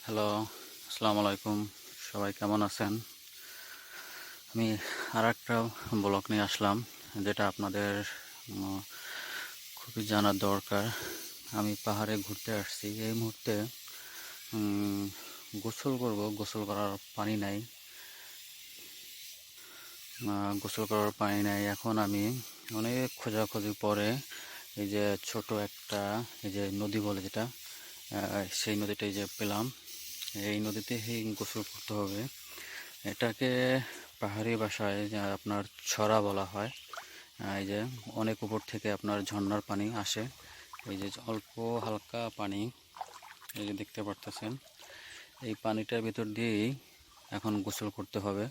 Hello, আসসালামু আলাইকুম। সবাই কেমন আছেন? আমি আরেকটা ব্লগ নিয়ে আসলাম, যেটা আপনাদের উম খুবই জানার দরকার। আমি পাহাড়ে ঘুরতে আসছি। এই মুহূর্তে উম গোসল করব। গোসল করার পানি নাই। গোসল করার পানি নাই। এখন আমি অনেক খোঁজাখুঁজি পরে এই যে ছোট একটা এই যে নদী বলে যেটা, সেই নদীটা এই যে পেলাম। এই নদীতে গোসল করতে হবে। এটাকে পাহাড়ি ভাষায় আপনার ছড়া বলা হয়। এই যে অনেক উপর থেকে আপনার ঝর্ণার পানি আসে। এই যে অল্প হালকা পানি, এই যে দেখতে পারতেছেন, এই পানিটার ভিতর দিয়েই এখন গোসল করতে হবে।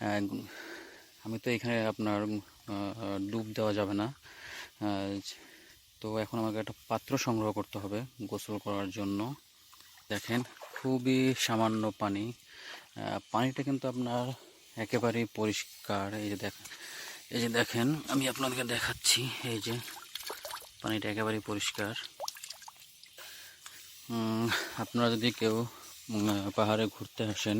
আহ, আমি তো এখানে আপনার ডুব দেওয়া যাবে না। আহ, তো এখন আমাকে একটা পাত্র সংগ্রহ করতে হবে গোসল করার জন্য। দেখেন, খুবই সামান্য পানি। পানিটা কিন্তু আপনার একেবারেই পরিষ্কার। এই যে দেখেন, আমি আপনাদেরকে দেখাচ্ছি। এই যে পানিটা একেবারেই পরিষ্কার। আপনারা যদি কেউ পাহাড়ে ঘুরতে আসেন,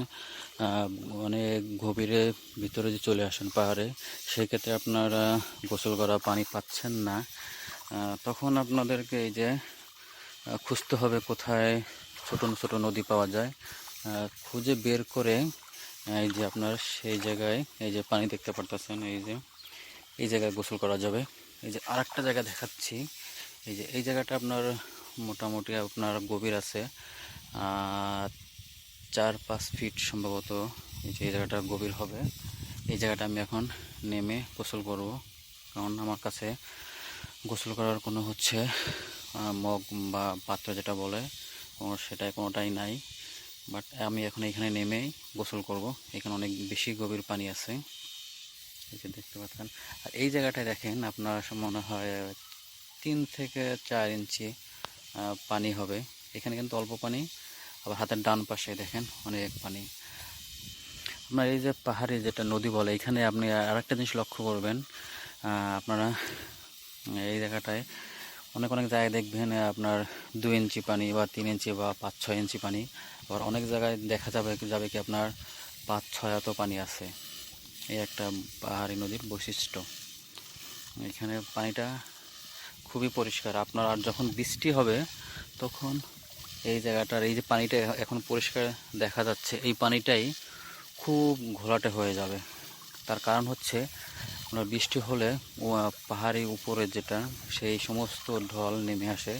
আহ, অনেক গভীরে ভিতরে যে চলে আসেন পাহাড়ে, সেক্ষেত্রে আপনারা গোসল করা পানি পাচ্ছেন না। তখন আপনাদেরকে এই যে খুঁজতে হবে কোথায় ছোট ছোট নদী পাওয়া যায়। খুঁজে বের করে এই যে আপনার সেই জায়গায় এই যে পানি দেখতে পারতেছেন, এই যে এই জায়গায় গোসল করা যাবে। এই যে আরেকটা জায়গা দেখাচ্ছি। এই যে এই জায়গাটা আপনার মোটামুটি আপনার গভীর আছে 4-5 ফিট সম্ভবত। এই যে এই জায়গাটা গভীর হবে। এই জায়গাটা আমি এখন নেমে গোসল করব, কারণ আমার কাছে গোসল করার কোনো মগ বা পাত্র যেটা বলে সেটা কোনোটাই নাই। বাট আমি এখন এখানে নেমেই গোসল করব। এখানে অনেক বেশি গভীর পানি আছে, এই যে দেখতে পাচ্ছেন। আর এই জায়গাটায় দেখেন, আপনার মনে হয় 3 থেকে 4 ইঞ্চি পানি হবে। এখানে কিন্তু অল্প পানি, আবার হাতের ডান পাশে দেখেন অনেক পানি। আপনার এই যে পাহাড়ি যেটা নদী বলে, এখানে আপনি আরেকটা জিনিস লক্ষ্য করবেন। আপনারা এই জায়গাটায় অনেক অনেক জায়গায় দেখবেন আপনার 2 ইঞ্চি পানি বা 3 ইঞ্চি বা 5-6 ইঞ্চি পানি। আবার অনেক জায়গায় দেখা যাবে কি আপনার 5-6 এত পানি আছে। এই একটা পাহাড়ি নদীর বৈশিষ্ট্য। এখানে পানিটা খুবই পরিষ্কার। আপনার আর যখন বৃষ্টি হবে তখন এই জায়গাটার এই যে পানিটা এখন পরিষ্কার দেখা যাচ্ছে, এই পানিটাই খুব ঘোলাটে হয়ে যাবে। তার কারণ হচ্ছে আপনার বৃষ্টি হলে পাহাড়ি উপরে যেটা, সেই সমস্ত ঢল নেমে আসে,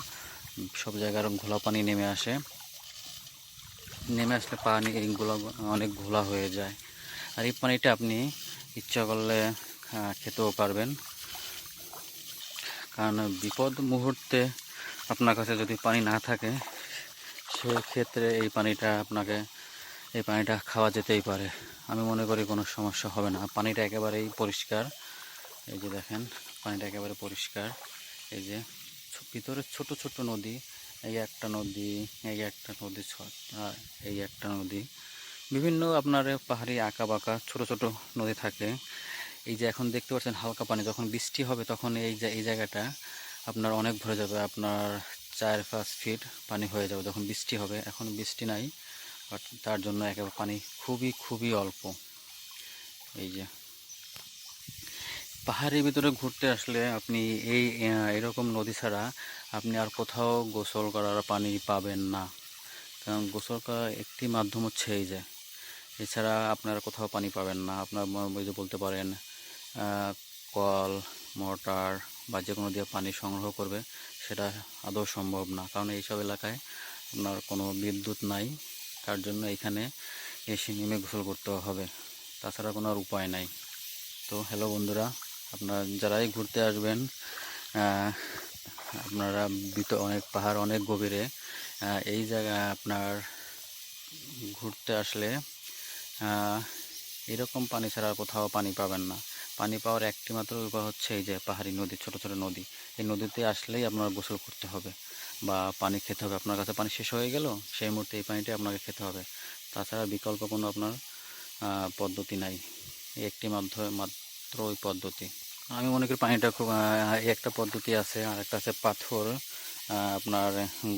সব জায়গার ঘোলা পানি নেমে আসে। নেমে আসলে পানি এইগুলো অনেক ঘোলা হয়ে যায়। আর এই পানিটা আপনি ইচ্ছা করলে খেতেও পারবেন। কারণ বিপদ মুহূর্তে আপনার কাছে যদি পানি না থাকে, সেক্ষেত্রে এই পানিটা খাওয়া যেতেই পারে। আমি মনে করি কোনো সমস্যা হবে না। পানিটা একেবারেই পরিষ্কার। এই যে দেখেন, পানিটা একেবারে পরিষ্কার। এই যে ভিতরে ছোট ছোট নদী, এই একটা নদী, এই একটা নদী, এই একটা নদী, বিভিন্ন আপনার পাহাড়ি আঁকা বাঁকা ছোট ছোট নদী থাকে। এই যে এখন দেখতে পাচ্ছেন হালকা পানি, যখন বৃষ্টি হবে তখন এই জায়গাটা আপনার অনেক ভরে যাবে। আপনার 4-5 ফিট পানি হয়ে যাবে যখন বৃষ্টি হবে। এখন বৃষ্টি নাই, বাট তার জন্য একেবারে পানি খুবই খুবই অল্প। এই যে পাহাড়ের ভিতরে ঘুরতে আসলে আপনি এরকম নদী ছাড়া আপনি আর কোথাও গোসল করার পানি পাবেন না। কারণ গোসল করার একটি মাধ্যম হচ্ছে এই যে, এছাড়া আপনার কোথাও পানি পাবেন না। আপনার ওই যে বলতে পারেন কল, মোটর বা যে কোনো দিয়ে পানি সংগ্রহ করবে, সেটা আদৌ সম্ভব না। কারণ এইসব এলাকায় আপনার কোনো বিদ্যুৎ নাই। তার জন্য এখানে এসে নেমে গোসল করতে হবে, তাছাড়া কোনো আর উপায় নাই। তো হ্যালো বন্ধুরা, আপনারা যারাই ঘুরতে আসবেন, আপনারা অনেক পাহাড় অনেক গভীরে, এই জায়গায় আপনার ঘুরতে আসলে এরকম পানি ছাড়া আর কোথাও পানি পাবেন না। পানি পাওয়ার একটি মাত্র উপায় হচ্ছে এই যে পাহাড়ি নদী, ছোট ছোট নদী। এই নদীতে আসলেই আপনার গোসল করতে হবে বা পানি খেতে হবে। আপনার কাছে পানি শেষ হয়ে গেল, সেই মুহূর্তে এই পানিটাই আপনাকে খেতে হবে। তাছাড়া বিকল্প কোনো আপনার পদ্ধতি নাই। এই একটি মাত্র ওই পদ্ধতি। আমি মনে করি পানিটা খুব এই একটা পদ্ধতি আছে, আর একটা আছে পাথর আপনার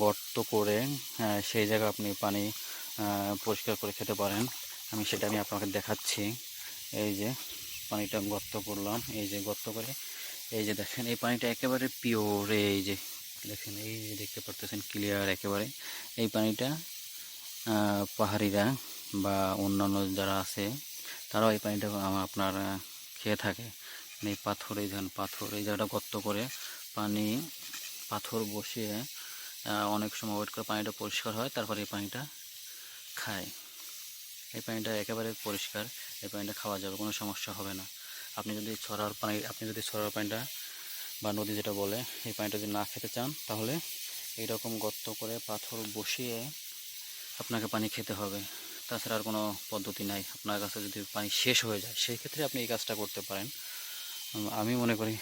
গর্ত করে সেই জায়গায় আপনি পানি পরিষ্কার করে খেতে পারেন। আমি আপনাকে দেখাচ্ছি। এই যে পানিটা গর্ত করলাম, এই যে গর্ত করে, এই যে দেখেন এই পানিটা একেবারে পিওর। এই যে দেখেন, এই যে দেখতে পারতেছেন ক্লিয়ার একেবারে। এই পানিটা পাহাড়িরা বা অন্যান্য যারা আছে তারাও এই পানিটা আপনার খেয়ে থাকে। এই পাথর, এই ধরেন পাথর, এই জায়গাটা গর্ত করে পানি পাথর বসিয়ে অনেক সময় ওয়েট করে পানিটা পরিষ্কার হয়, তারপরে এই পানিটা খায়। এই পানিটা একেবারে পরিষ্কার, এই পানিটা খাওয়া যাবে, কোনো সমস্যা হবে না। আপনি যদি ছড়ার পানিটা বা নদী যেটা বলে এই পানিটা যদি না খেতে চান, তাহলে এইরকম গর্ত করে পাথর বসিয়ে আপনাকে পানি খেতে হবে। তাছাড়া আর কোনো পদ্ধতি নাই। আপনার কাছে যদি পানি শেষ হয়ে যায়, সেই ক্ষেত্রে আপনি এই কাজটা করতে পারেন। আমি মনে করি